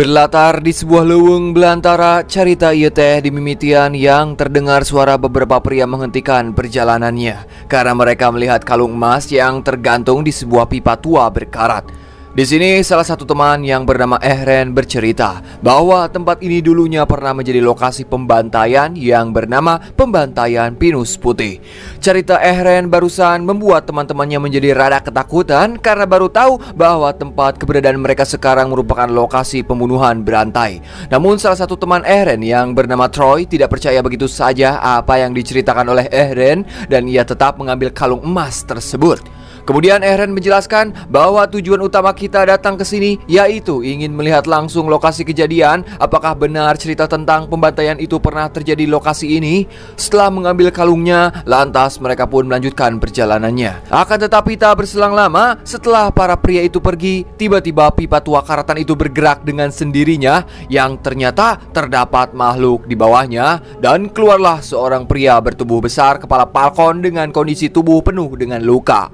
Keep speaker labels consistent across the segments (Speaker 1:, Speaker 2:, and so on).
Speaker 1: Berlatar di sebuah leuweung belantara, carita ieu teh di mimitian yang terdengar suara beberapa pria menghentikan perjalanannya karena mereka melihat kalung emas yang tergantung di sebuah pipa tua berkarat. Di sini salah satu teman yang bernama Ehren bercerita bahwa tempat ini dulunya pernah menjadi lokasi pembantaian yang bernama Pembantaian Pinus Putih. Cerita Ehren barusan membuat teman-temannya menjadi rada ketakutan karena baru tahu bahwa tempat keberadaan mereka sekarang merupakan lokasi pembunuhan berantai. Namun salah satu teman Ehren yang bernama Troy tidak percaya begitu saja apa yang diceritakan oleh Ehren dan ia tetap mengambil kalung emas tersebut. Kemudian Ehren menjelaskan bahwa tujuan utama kita datang ke sini yaitu ingin melihat langsung lokasi kejadian. Apakah benar cerita tentang pembantaian itu pernah terjadi di lokasi ini? Setelah mengambil kalungnya, lantas mereka pun melanjutkan perjalanannya. Akan tetapi tak berselang lama, setelah para pria itu pergi, tiba-tiba pipa tua karatan itu bergerak dengan sendirinya yang ternyata terdapat makhluk di bawahnya, dan keluarlah seorang pria bertubuh besar kepala falcon dengan kondisi tubuh penuh dengan luka.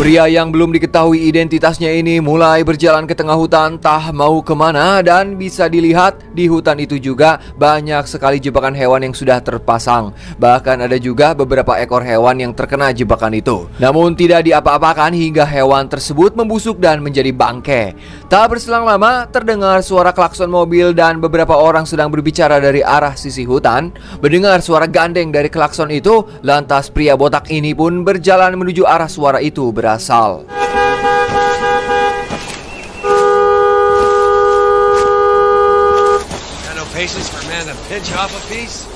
Speaker 1: Pria yang belum diketahui identitasnya ini mulai berjalan ke tengah hutan, tak mau kemana, dan bisa dilihat di hutan itu juga banyak sekali jebakan hewan yang sudah terpasang. Bahkan ada juga beberapa ekor hewan yang terkena jebakan itu. Namun tidak diapa-apakan hingga hewan tersebut membusuk dan menjadi bangke. Tak berselang lama terdengar suara klakson mobil dan beberapa orang sedang berbicara dari arah sisi hutan. Mendengar suara gandeng dari klakson itu, lantas pria botak ini pun berjalan menuju arah suara itu berasal.
Speaker 2: Patience for a man to pinch off a piece?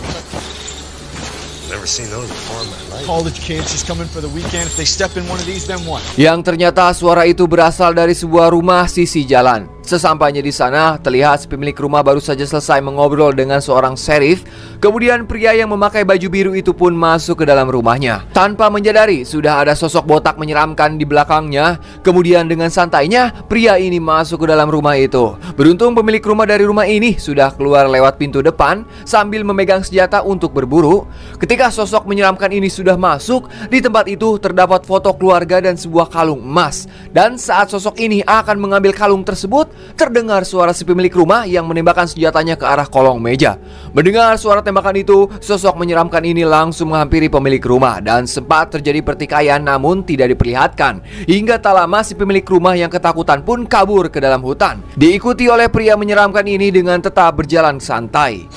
Speaker 2: Never seen those before in my life.
Speaker 3: College kids just coming for the weekend. If they step in one of these, then what?
Speaker 1: Yang ternyata suara itu berasal dari sebuah rumah sisi jalan. Sesampainya di sana, terlihat si pemilik rumah baru saja selesai mengobrol dengan seorang sheriff. Kemudian pria yang memakai baju biru itu pun masuk ke dalam rumahnya. Tanpa menyadari, sudah ada sosok botak menyeramkan di belakangnya. Kemudian dengan santainya, pria ini masuk ke dalam rumah itu. Beruntung pemilik rumah dari rumah ini sudah keluar lewat pintu depan sambil memegang senjata untuk berburu. Ketika sosok menyeramkan ini sudah masuk, di tempat itu terdapat foto keluarga dan sebuah kalung emas. Dan saat sosok ini akan mengambil kalung tersebut, terdengar suara si pemilik rumah yang menembakkan senjatanya ke arah kolong meja. Mendengar suara tembakan itu, sosok menyeramkan ini langsung menghampiri pemilik rumah dan sempat terjadi pertikaian namun tidak diperlihatkan. Hingga tak lama si pemilik rumah yang ketakutan pun kabur ke dalam hutan, diikuti oleh pria menyeramkan ini dengan tetap berjalan santai.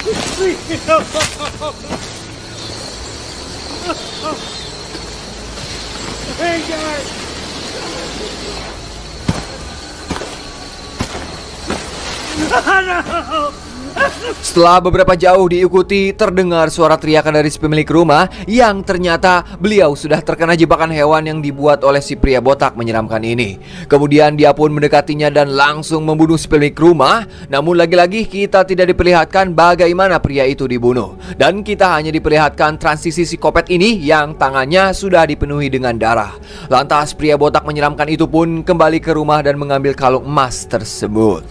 Speaker 2: Hey guys! No!
Speaker 1: Setelah beberapa jauh diikuti, terdengar suara teriakan dari si pemilik rumah yang ternyata beliau sudah terkena jebakan hewan yang dibuat oleh si pria botak menyeramkan ini. Kemudian dia pun mendekatinya dan langsung membunuh si pemilik rumah. Namun lagi-lagi kita tidak diperlihatkan bagaimana pria itu dibunuh, dan kita hanya diperlihatkan transisi psikopat ini yang tangannya sudah dipenuhi dengan darah. Lantas pria botak menyeramkan itu pun kembali ke rumah dan mengambil kalung emas tersebut.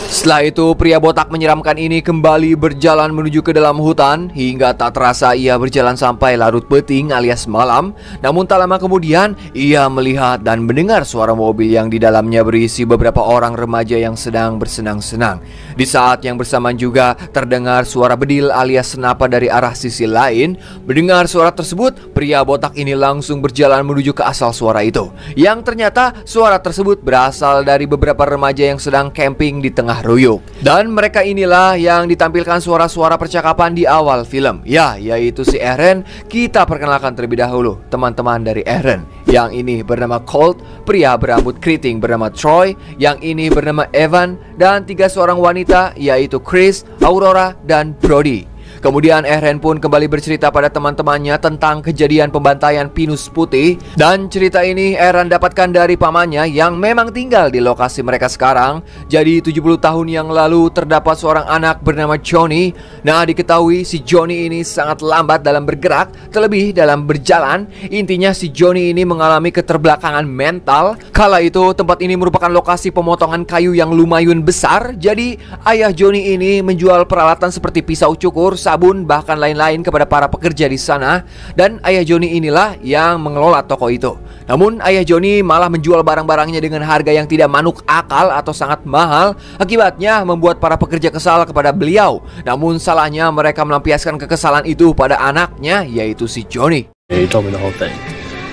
Speaker 1: Setelah itu pria botak menyeramkan ini kembali berjalan menuju ke dalam hutan. Hingga tak terasa ia berjalan sampai larut peting alias malam. Namun tak lama kemudian ia melihat dan mendengar suara mobil yang di dalamnya berisi beberapa orang remaja yang sedang bersenang-senang. Di saat yang bersamaan juga terdengar suara bedil alias senapa dari arah sisi lain. Mendengar suara tersebut, pria botak ini langsung berjalan menuju ke asal suara itu, yang ternyata suara tersebut berasal dari beberapa remaja yang sedang camping di tengah ruyuk. Dan mereka inilah yang ditampilkan suara-suara percakapan di awal film. Ya, yaitu si Ehren. Kita perkenalkan terlebih dahulu teman-teman dari Ehren. Yang ini bernama Colt, pria berambut keriting bernama Troy, yang ini bernama Evan, dan 3 seorang wanita yaitu Chris, Aurora, dan Brody. Kemudian Ehren pun kembali bercerita pada teman-temannya tentang kejadian pembantaian pinus putih. Dan cerita ini Ehren dapatkan dari pamannya yang memang tinggal di lokasi mereka sekarang. Jadi 70 tahun yang lalu terdapat seorang anak bernama Johnny. Nah, diketahui si Johnny ini sangat lambat dalam bergerak, terlebih dalam berjalan. Intinya si Johnny ini mengalami keterbelakangan mental. Kala itu tempat ini merupakan lokasi pemotongan kayu yang lumayan besar. Jadi ayah Johnny ini menjual peralatan seperti pisau cukur, sabun, bahkan lain-lain kepada para pekerja di sana. Dan ayah Johnny inilah yang mengelola toko itu. Namun ayah Johnny malah menjual barang-barangnya dengan harga yang tidak manuk akal atau sangat mahal. Akibatnya membuat para pekerja kesal kepada beliau. Namun salahnya mereka melampiaskan kekesalan itu pada anaknya, yaitu si Johnny.
Speaker 4: He told me the whole thing.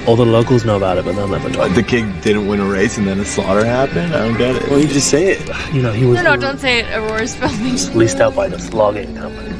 Speaker 4: All the locals know about it, but they'll never know.
Speaker 5: The kid didn't win a race and then a slaughter happened? I don't get it.
Speaker 4: Well, you just say it. You know, he was
Speaker 6: No, don't say it. Aurora's filming.
Speaker 4: leased out by the slogging company.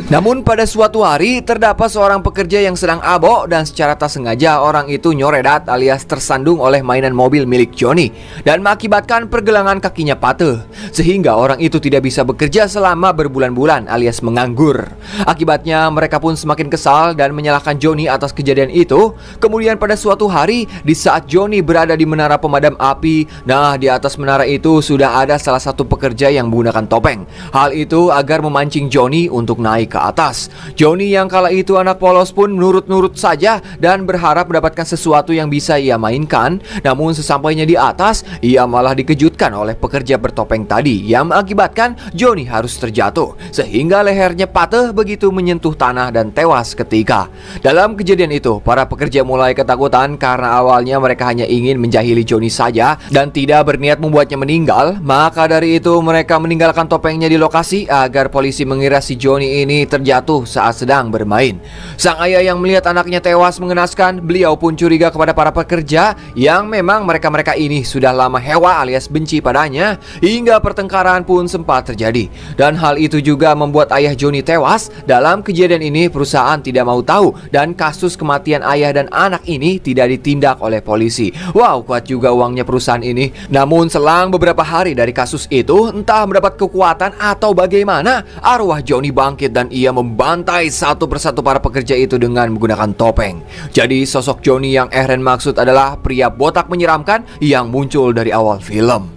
Speaker 1: Namun pada suatu hari terdapat seorang pekerja yang sedang abok dan secara tak sengaja orang itu nyoredat alias tersandung oleh mainan mobil milik Johnny dan mengakibatkan pergelangan kakinya patah sehingga orang itu tidak bisa bekerja selama berbulan-bulan alias menganggur. Akibatnya mereka pun semakin kesal dan menyalahkan Johnny atas kejadian itu. Kemudian pada suatu hari di saat Johnny berada di menara pemadam api, nah di atas menara itu sudah ada salah satu pekerja yang menggunakan topeng. Hal itu agar memancing Johnny untuk naik ke atas. Johnny yang kala itu anak polos pun nurut-nurut saja dan berharap mendapatkan sesuatu yang bisa ia mainkan. Namun sesampainya di atas, ia malah dikejutkan oleh pekerja bertopeng tadi yang mengakibatkan Johnny harus terjatuh sehingga lehernya patah begitu menyentuh tanah dan tewas seketika. Dalam kejadian itu, para pekerja mulai ketakutan karena awalnya mereka hanya ingin menjahili Johnny saja dan tidak berniat membuatnya meninggal. Maka dari itu mereka meninggalkan topengnya di lokasi agar polisi mengira si Johnny ini terjatuh saat sedang bermain. Sang ayah yang melihat anaknya tewas mengenaskan, beliau pun curiga kepada para pekerja yang memang mereka-mereka ini sudah lama hewa alias benci padanya, hingga pertengkaran pun sempat terjadi. Dan hal itu juga membuat ayah Johnny tewas. Dalam kejadian ini perusahaan tidak mau tahu dan kasus kematian ayah dan anak ini tidak ditindak oleh polisi. Wow, kuat juga uangnya perusahaan ini. Namun selang beberapa hari dari kasus itu, entah mendapat kekuatan atau bagaimana, arwah Johnny bangkit dan ia membantai satu persatu para pekerja itu dengan menggunakan topeng. Jadi sosok Johnny yang Ehren maksud adalah pria botak menyeramkan yang muncul dari awal film.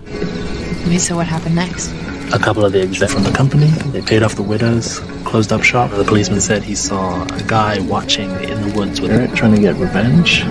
Speaker 6: So what happened next?
Speaker 4: A couple of the execs from the company, they paid off the widows, closed up shop. The policeman said he saw a guy watching in the woods with her, trying to get revenge.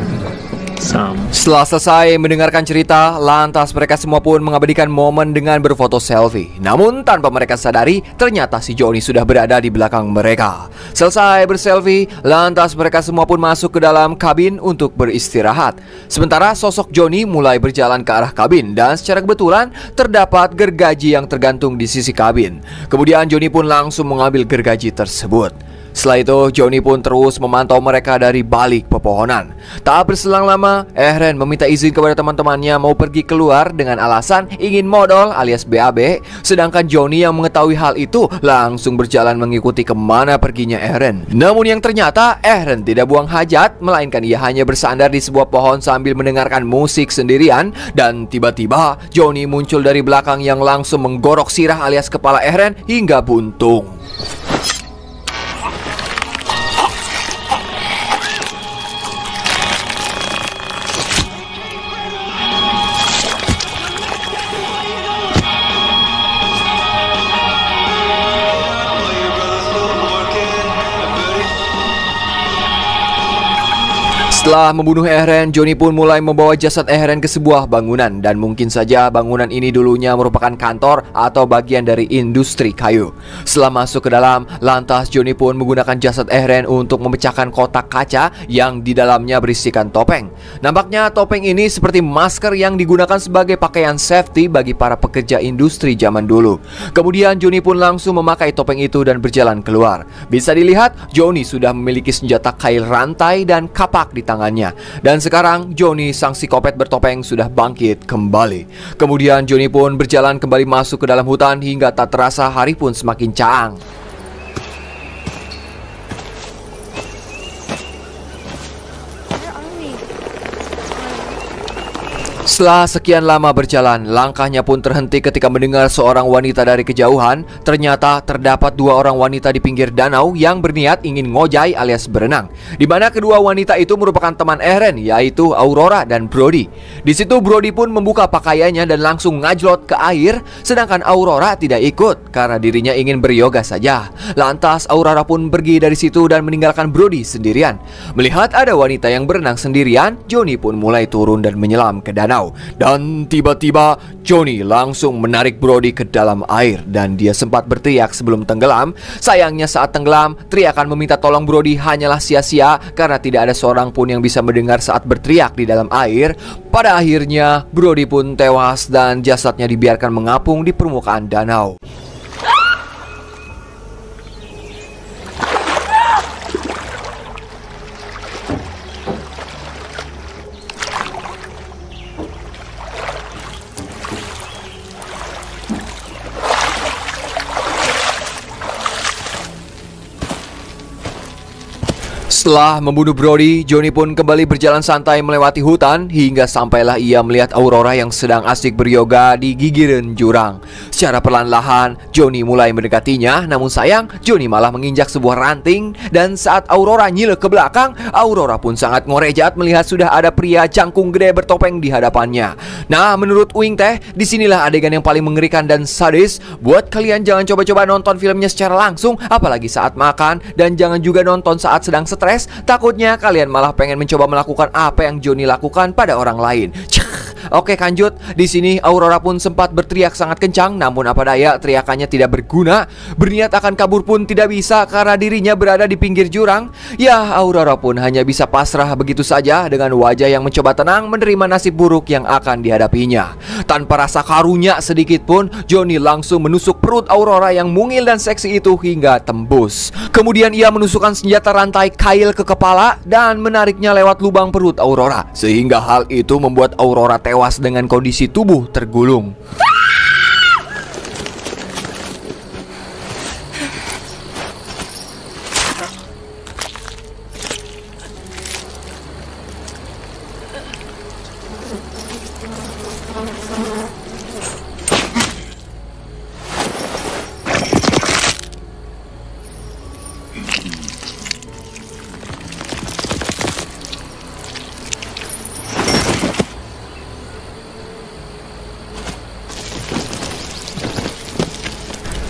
Speaker 1: Setelah selesai mendengarkan cerita, lantas mereka semua pun mengabadikan momen dengan berfoto selfie. Namun tanpa mereka sadari, ternyata si Johnny sudah berada di belakang mereka. Selesai berselfie, lantas mereka semua pun masuk ke dalam kabin untuk beristirahat. Sementara sosok Johnny mulai berjalan ke arah kabin dan secara kebetulan terdapat gergaji yang tergantung di sisi kabin. Kemudian Johnny pun langsung mengambil gergaji tersebut. Setelah itu Johnny pun terus memantau mereka dari balik pepohonan. Tak berselang lama, Ehren meminta izin kepada teman-temannya mau pergi keluar dengan alasan ingin modal alias BAB. Sedangkan Johnny yang mengetahui hal itu langsung berjalan mengikuti kemana perginya Ehren. Namun yang ternyata Ehren tidak buang hajat, melainkan ia hanya bersandar di sebuah pohon sambil mendengarkan musik sendirian. Dan tiba-tiba Johnny muncul dari belakang yang langsung menggorok sirah alias kepala Ehren hingga buntung. Setelah membunuh Ehren, Johnny pun mulai membawa jasad Ehren ke sebuah bangunan. Dan mungkin saja bangunan ini dulunya merupakan kantor atau bagian dari industri kayu. Setelah masuk ke dalam, lantas Johnny pun menggunakan jasad Ehren untuk memecahkan kotak kaca yang di dalamnya berisikan topeng. Nampaknya topeng ini seperti masker yang digunakan sebagai pakaian safety bagi para pekerja industri zaman dulu. Kemudian Johnny pun langsung memakai topeng itu dan berjalan keluar. Bisa dilihat, Johnny sudah memiliki senjata kail rantai dan kapak di tangannya. Dan sekarang Johnny sang psikopat bertopeng sudah bangkit kembali. Kemudian Johnny pun berjalan kembali masuk ke dalam hutan hingga tak terasa hari pun semakin caang. Setelah sekian lama berjalan, langkahnya pun terhenti ketika mendengar seorang wanita dari kejauhan. Ternyata terdapat dua orang wanita di pinggir danau yang berniat ingin ngojai alias berenang. Di mana kedua wanita itu merupakan teman Eren, yaitu Aurora dan Brody. Di situ Brody pun membuka pakaiannya dan langsung ngajlot ke air, sedangkan Aurora tidak ikut karena dirinya ingin beryoga saja. Lantas Aurora pun pergi dari situ dan meninggalkan Brody sendirian. Melihat ada wanita yang berenang sendirian, Johnny pun mulai turun dan menyelam ke danau. Dan tiba-tiba Johnny langsung menarik Brody ke dalam air dan dia sempat berteriak sebelum tenggelam. Sayangnya saat tenggelam, teriakan meminta tolong Brody hanyalah sia-sia karena tidak ada seorang pun yang bisa mendengar saat berteriak di dalam air. Pada akhirnya Brody pun tewas dan jasadnya dibiarkan mengapung di permukaan danau. Setelah membunuh Brody, Johnny pun kembali berjalan santai melewati hutan hingga sampailah ia melihat Aurora yang sedang asik beryoga di gigiran jurang. Secara perlahan-lahan, Johnny mulai mendekatinya, namun sayang, Johnny malah menginjak sebuah ranting dan saat Aurora nyilek ke belakang, Aurora pun sangat ngorejat melihat sudah ada pria cangkung gede bertopeng di hadapannya. Nah, menurut Uing teh, disinilah adegan yang paling mengerikan dan sadis. Buat kalian jangan coba-coba nonton filmnya secara langsung, apalagi saat makan, dan jangan juga nonton saat sedang stres. Takutnya kalian malah pengen mencoba melakukan apa yang Johnny lakukan pada orang lain. Oke, lanjut. Di sini Aurora pun sempat berteriak sangat kencang, namun apa daya teriakannya tidak berguna. Berniat akan kabur pun tidak bisa karena dirinya berada di pinggir jurang. Ya, Aurora pun hanya bisa pasrah begitu saja dengan wajah yang mencoba tenang menerima nasib buruk yang akan dihadapinya. Tanpa rasa karunya sedikit pun, Johnny langsung menusuk perut Aurora yang mungil dan seksi itu hingga tembus. Kemudian ia menusukkan senjata rantai kail ke kepala dan menariknya lewat lubang perut Aurora, sehingga hal itu membuat Aurora tewas dengan kondisi tubuh tergulung.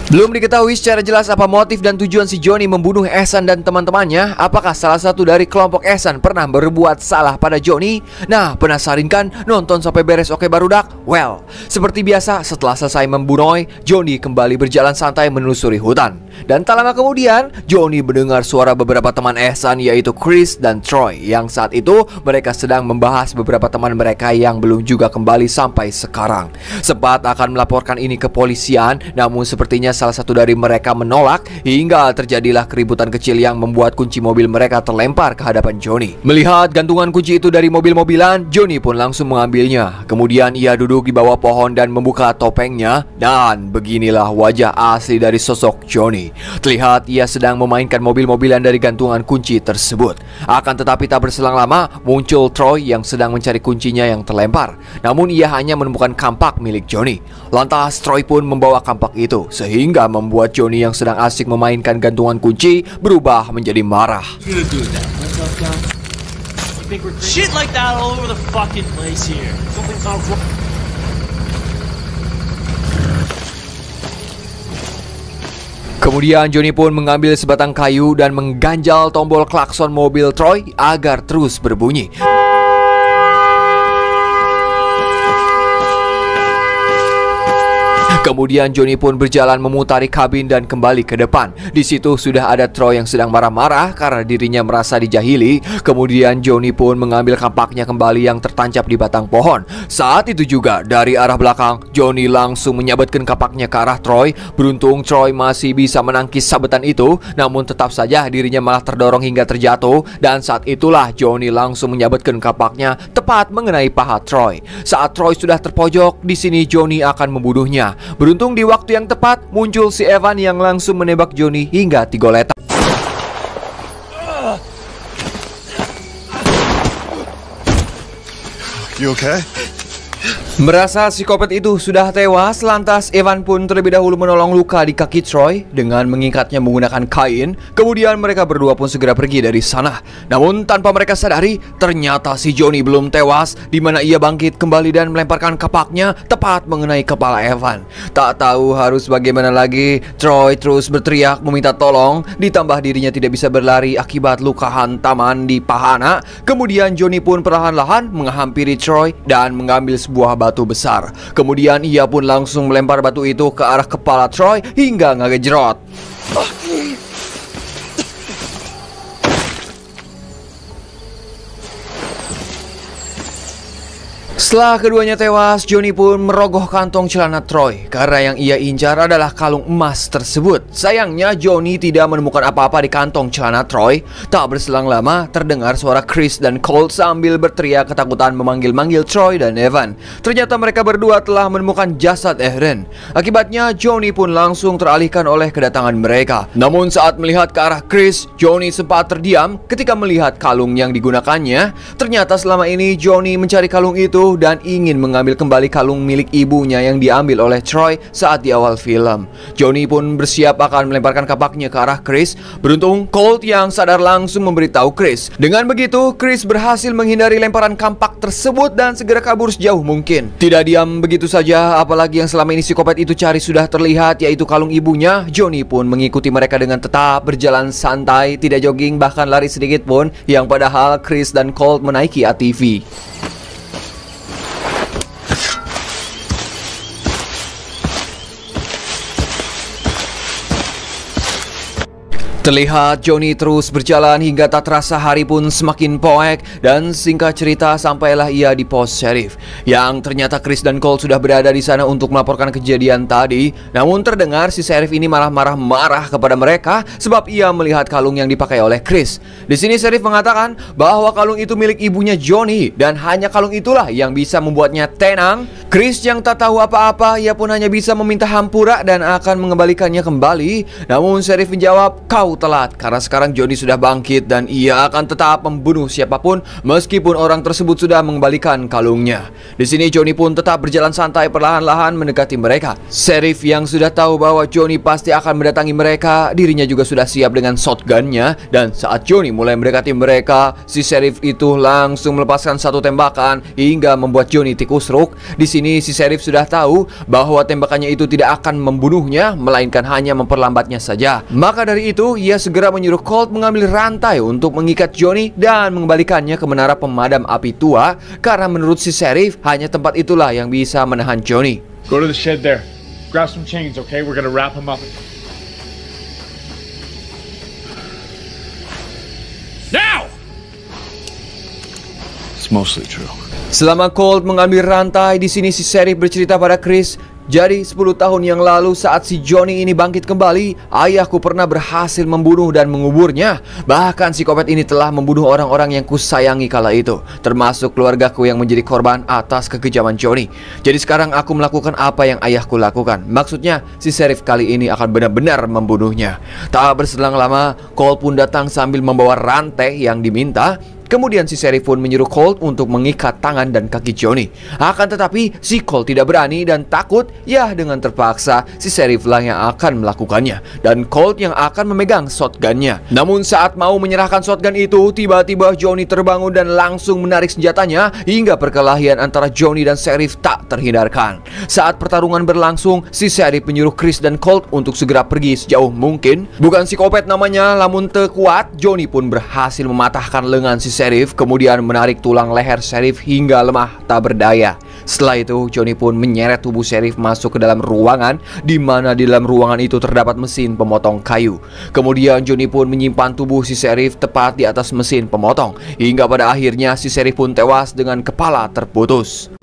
Speaker 1: Belum diketahui secara jelas apa motif dan tujuan si Johnny membunuh Ehsan dan teman-temannya. Apakah salah satu dari kelompok Ehsan pernah berbuat salah pada Johnny? Nah, penasaran kan? Nonton sampai beres oke barudak? Well, seperti biasa setelah selesai membunuh, Johnny kembali berjalan santai menelusuri hutan. Dan tak lama kemudian, Johnny mendengar suara beberapa teman Ehsan yaitu Chris dan Troy. Yang saat itu mereka sedang membahas beberapa teman mereka yang belum juga kembali sampai sekarang. Sempat akan melaporkan ini ke polisian, namun sepertinya salah satu dari mereka menolak hingga terjadilah keributan kecil yang membuat kunci mobil mereka terlempar ke hadapan Johnny. Melihat gantungan kunci itu dari mobil-mobilan, Johnny pun langsung mengambilnya. Kemudian ia duduk di bawah pohon dan membuka topengnya, dan beginilah wajah asli dari sosok Johnny. Terlihat ia sedang memainkan mobil-mobilan dari gantungan kunci tersebut. Akan tetapi tak berselang lama muncul Troy yang sedang mencari kuncinya yang terlempar. Namun ia hanya menemukan kampak milik Johnny. Lantas Troy pun membawa kampak itu, sehingga membuat Johnny yang sedang asik memainkan gantungan kunci berubah menjadi marah.
Speaker 7: Shit like that all over the fucking place here. Something's not wrong.
Speaker 1: Kemudian Johnny pun mengambil sebatang kayu dan mengganjal tombol klakson mobil Troy agar terus berbunyi. Kemudian Johnny pun berjalan memutari kabin dan kembali ke depan. Di situ sudah ada Troy yang sedang marah-marah karena dirinya merasa dijahili. Kemudian Johnny pun mengambil kampaknya kembali yang tertancap di batang pohon. Saat itu juga dari arah belakang, Johnny langsung menyabetkan kapaknya ke arah Troy. Beruntung Troy masih bisa menangkis sabetan itu, namun tetap saja dirinya malah terdorong hingga terjatuh. Dan saat itulah Johnny langsung menyabetkan kapaknya tepat mengenai paha Troy. Saat Troy sudah terpojok, di sini Johnny akan membunuhnya. Beruntung di waktu yang tepat muncul si Evan yang langsung menembak Johnny hingga 3 letak.
Speaker 2: You okay?
Speaker 1: Merasa psikopat itu sudah tewas, lantas Evan pun terlebih dahulu menolong luka di kaki Troy dengan mengikatnya menggunakan kain. Kemudian mereka berdua pun segera pergi dari sana. Namun tanpa mereka sadari, ternyata si Johnny belum tewas, di mana ia bangkit kembali dan melemparkan kapaknya tepat mengenai kepala Evan. Tak tahu harus bagaimana lagi, Troy terus berteriak meminta tolong, ditambah dirinya tidak bisa berlari akibat luka hantaman di pahana. Kemudian Johnny pun perlahan-lahan menghampiri Troy dan mengambil sebuah batu besar. Kemudian ia pun langsung melempar batu itu ke arah kepala Troy hingga ngegejrot. Setelah keduanya tewas, Johnny pun merogoh kantong celana Troy karena yang ia incar adalah kalung emas tersebut. Sayangnya Johnny tidak menemukan apa-apa di kantong celana Troy. Tak berselang lama, terdengar suara Chris dan Colt sambil berteriak ketakutan memanggil-manggil Troy dan Evan. Ternyata mereka berdua telah menemukan jasad Aaron. Akibatnya Johnny pun langsung teralihkan oleh kedatangan mereka. Namun saat melihat ke arah Chris, Johnny sempat terdiam ketika melihat kalung yang digunakannya. Ternyata selama ini Johnny mencari kalung itu dan ingin mengambil kembali kalung milik ibunya yang diambil oleh Troy saat di awal film. Johnny pun bersiap akan melemparkan kapaknya ke arah Chris. Beruntung Colt yang sadar langsung memberitahu Chris. Dengan begitu, Chris berhasil menghindari lemparan kampak tersebut dan segera kabur sejauh mungkin. Tidak diam begitu saja, apalagi yang selama ini psikopat itu cari sudah terlihat, yaitu kalung ibunya. Johnny pun mengikuti mereka dengan tetap berjalan santai, tidak jogging bahkan lari sedikit pun, yang padahal Chris dan Colt menaiki ATV. Terlihat Johnny terus berjalan hingga tak terasa hari pun semakin poek, dan singkat cerita sampailah ia di pos sheriff. Yang ternyata Chris dan Colt sudah berada di sana untuk melaporkan kejadian tadi. Namun terdengar si sheriff ini malah marah-marah kepada mereka sebab ia melihat kalung yang dipakai oleh Chris. Di sini sheriff mengatakan bahwa kalung itu milik ibunya Johnny dan hanya kalung itulah yang bisa membuatnya tenang. Chris yang tak tahu apa-apa, ia pun hanya bisa meminta hampura dan akan mengembalikannya kembali. Namun sheriff menjawab, "Kau telat karena sekarang Johnny sudah bangkit dan ia akan tetap membunuh siapapun meskipun orang tersebut sudah mengembalikan kalungnya." Di sini Johnny pun tetap berjalan santai perlahan-lahan mendekati mereka. Sheriff yang sudah tahu bahwa Johnny pasti akan mendatangi mereka, dirinya juga sudah siap dengan shotgunnya, dan saat Johnny mulai mendekati mereka, si sheriff itu langsung melepaskan satu tembakan hingga membuat Johnny tikusruk. Di sini si sheriff sudah tahu bahwa tembakannya itu tidak akan membunuhnya, melainkan hanya memperlambatnya saja. Maka dari itu ia segera menyuruh Colt mengambil rantai untuk mengikat Johnny dan mengembalikannya ke menara pemadam api tua, karena menurut si sheriff hanya tempat itulah yang bisa menahan Johnny.
Speaker 3: Go to the shed there. Grab some chains, okay? We're gonna wrap him up.
Speaker 2: Now!
Speaker 5: It's mostly true.
Speaker 1: Selama Colt mengambil rantai, di sini si sheriff bercerita pada Chris, "Jadi 10 tahun yang lalu saat si Johnny ini bangkit kembali, ayahku pernah berhasil membunuh dan menguburnya. Bahkan psikopat ini telah membunuh orang-orang yang kusayangi kala itu, termasuk keluargaku yang menjadi korban atas kekejaman Johnny. Jadi sekarang aku melakukan apa yang ayahku lakukan. Maksudnya si sheriff kali ini akan benar-benar membunuhnya." Tak berselang lama, Colt pun datang sambil membawa rantai yang diminta. Kemudian si sheriff pun menyuruh Colt untuk mengikat tangan dan kaki Johnny. Akan tetapi si Colt tidak berani dan takut. Ya, dengan terpaksa si sheriff lah yang akan melakukannya, dan Colt yang akan memegang shotgunnya. Namun saat mau menyerahkan shotgun itu, tiba-tiba Johnny terbangun dan langsung menarik senjatanya hingga perkelahian antara Johnny dan sheriff tak terhindarkan. Saat pertarungan berlangsung, si sheriff menyuruh Chris dan Colt untuk segera pergi sejauh mungkin. Bukan psikopat namanya, namun terkuat, Johnny pun berhasil mematahkan lengan si sheriff, kemudian menarik tulang leher sheriff hingga lemah tak berdaya. Setelah itu Johnny pun menyeret tubuh sheriff masuk ke dalam ruangan, di mana di dalam ruangan itu terdapat mesin pemotong kayu. Kemudian Johnny pun menyimpan tubuh si sheriff tepat di atas mesin pemotong, hingga pada akhirnya si sheriff pun tewas dengan kepala terputus.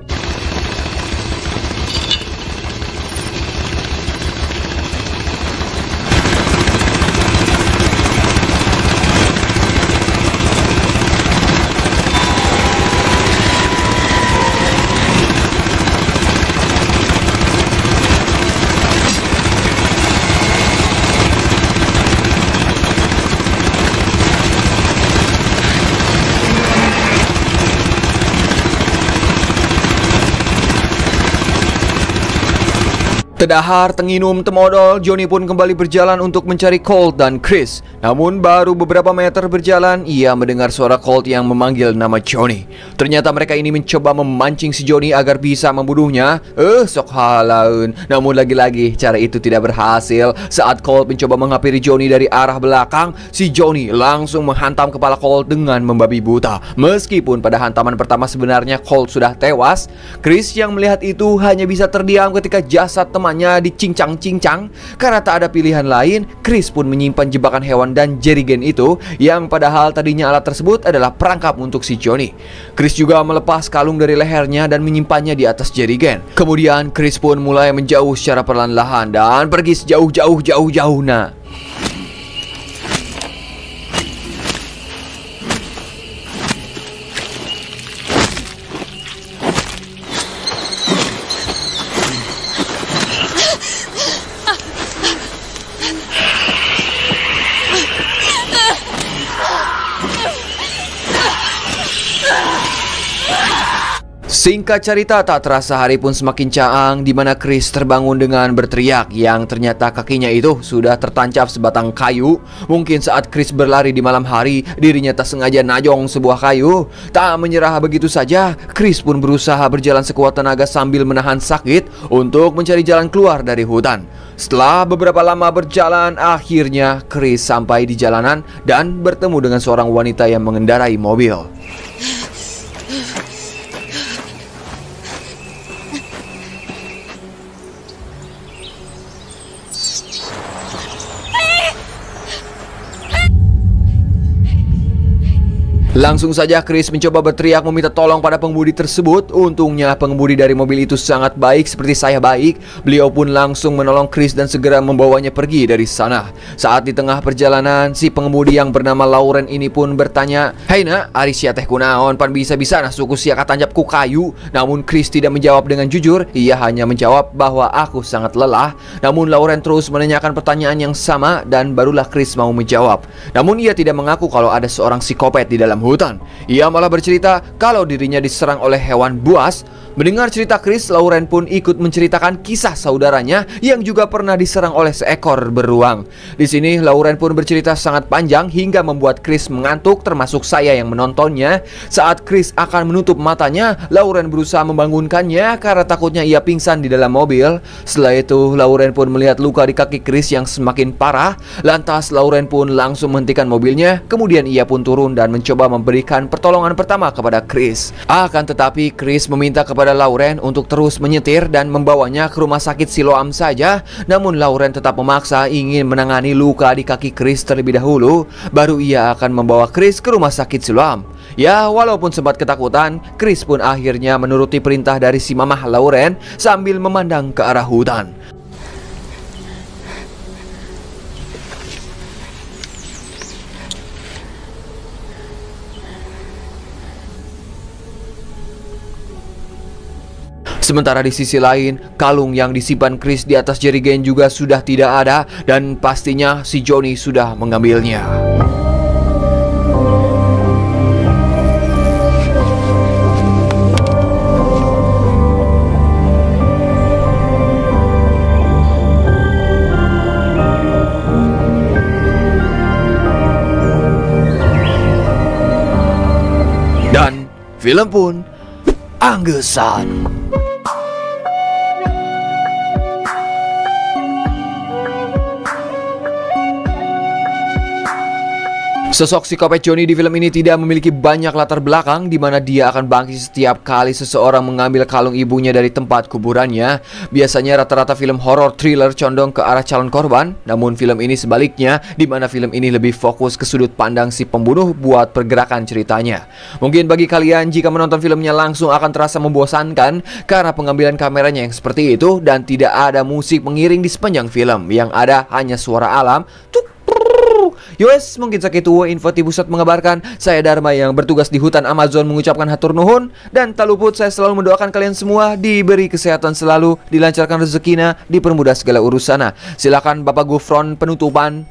Speaker 1: Tedahar, tenginum, temodol, Johnny pun kembali berjalan untuk mencari Colt dan Chris. Namun baru beberapa meter berjalan, ia mendengar suara Colt yang memanggil nama Johnny. Ternyata mereka ini mencoba memancing si Johnny agar bisa membunuhnya. Sok halaun. Namun lagi-lagi cara itu tidak berhasil. Saat Colt mencoba menghampiri Johnny dari arah belakang, si Johnny langsung menghantam kepala Colt dengan membabi buta. Meskipun pada hantaman pertama sebenarnya Colt sudah tewas, Chris yang melihat itu hanya bisa terdiam ketika jasad temannya dicincang-cincang. Karena tak ada pilihan lain, Chris pun menyimpan jebakan hewan dan jerigen itu, yang padahal tadinya alat tersebut adalah perangkap untuk si Johnny. Chris juga melepas kalung dari lehernya dan menyimpannya di atas jerigen. Kemudian Chris pun mulai menjauh secara perlahan-lahan dan pergi sejauh-jauh. Nah, singkat cerita, tak terasa hari pun semakin caang, di mana Chris terbangun dengan berteriak, yang ternyata kakinya itu sudah tertancap sebatang kayu. Mungkin saat Chris berlari di malam hari, dirinya tak sengaja najong sebuah kayu. Tak menyerah begitu saja, Chris pun berusaha berjalan sekuat tenaga sambil menahan sakit untuk mencari jalan keluar dari hutan. Setelah beberapa lama berjalan, akhirnya Chris sampai di jalanan dan bertemu dengan seorang wanita yang mengendarai mobil. Langsung saja Chris mencoba berteriak meminta tolong pada pengemudi tersebut. Untungnya pengemudi dari mobil itu sangat baik seperti saya baik. Beliau pun langsung menolong Chris dan segera membawanya pergi dari sana. Saat di tengah perjalanan, si pengemudi yang bernama Lauren ini pun bertanya, "Hei nak, ari sia teh kunaon pan bisa-bisa nah suku sia katanjap ku kayu?" Namun Chris tidak menjawab dengan jujur. Ia hanya menjawab bahwa aku sangat lelah. Namun Lauren terus menanyakan pertanyaan yang sama dan barulah Chris mau menjawab. Namun ia tidak mengaku kalau ada seorang psikopat di dalam hutan. Ia malah bercerita kalau dirinya diserang oleh hewan buas. Mendengar cerita Chris, Lauren pun ikut menceritakan kisah saudaranya yang juga pernah diserang oleh seekor beruang. Di sini Lauren pun bercerita sangat panjang hingga membuat Chris mengantuk, termasuk saya yang menontonnya. Saat Chris akan menutup matanya, Lauren berusaha membangunkannya karena takutnya ia pingsan di dalam mobil. Setelah itu Lauren pun melihat luka di kaki Chris yang semakin parah. Lantas Lauren pun langsung menghentikan mobilnya. Kemudian ia pun turun dan mencoba memberikan pertolongan pertama kepada Chris. Akan tetapi Chris meminta kepada Lauren untuk terus menyetir dan membawanya ke rumah sakit Siloam saja. Namun Lauren tetap memaksa ingin menangani luka di kaki Chris terlebih dahulu, baru ia akan membawa Chris ke rumah sakit Siloam. Ya, walaupun sempat ketakutan, Chris pun akhirnya menuruti perintah dari si mamah Lauren sambil memandang ke arah hutan. Sementara di sisi lain, kalung yang disimpan Chris di atas jerigen juga sudah tidak ada dan pastinya si Johnny sudah mengambilnya. Dan film pun anggesan. Sosok psikopat Johnny di film ini tidak memiliki banyak latar belakang, di mana dia akan bangkit setiap kali seseorang mengambil kalung ibunya dari tempat kuburannya. Biasanya rata-rata film horor thriller condong ke arah calon korban, namun film ini sebaliknya, di mana film ini lebih fokus ke sudut pandang si pembunuh buat pergerakan ceritanya. Mungkin bagi kalian jika menonton filmnya langsung akan terasa membosankan karena pengambilan kameranya yang seperti itu dan tidak ada musik mengiring di sepanjang film, yang ada hanya suara alam. Yowes, mungkin sakitu info ti pusat mengabarkan. Saya Dharma yang bertugas di hutan Amazon mengucapkan hatur nuhun. Dan tak luput saya selalu mendoakan kalian semua diberi kesehatan selalu, dilancarkan rezekina, dipermudah segala urusana. Silakan Bapak Gufron penutupan.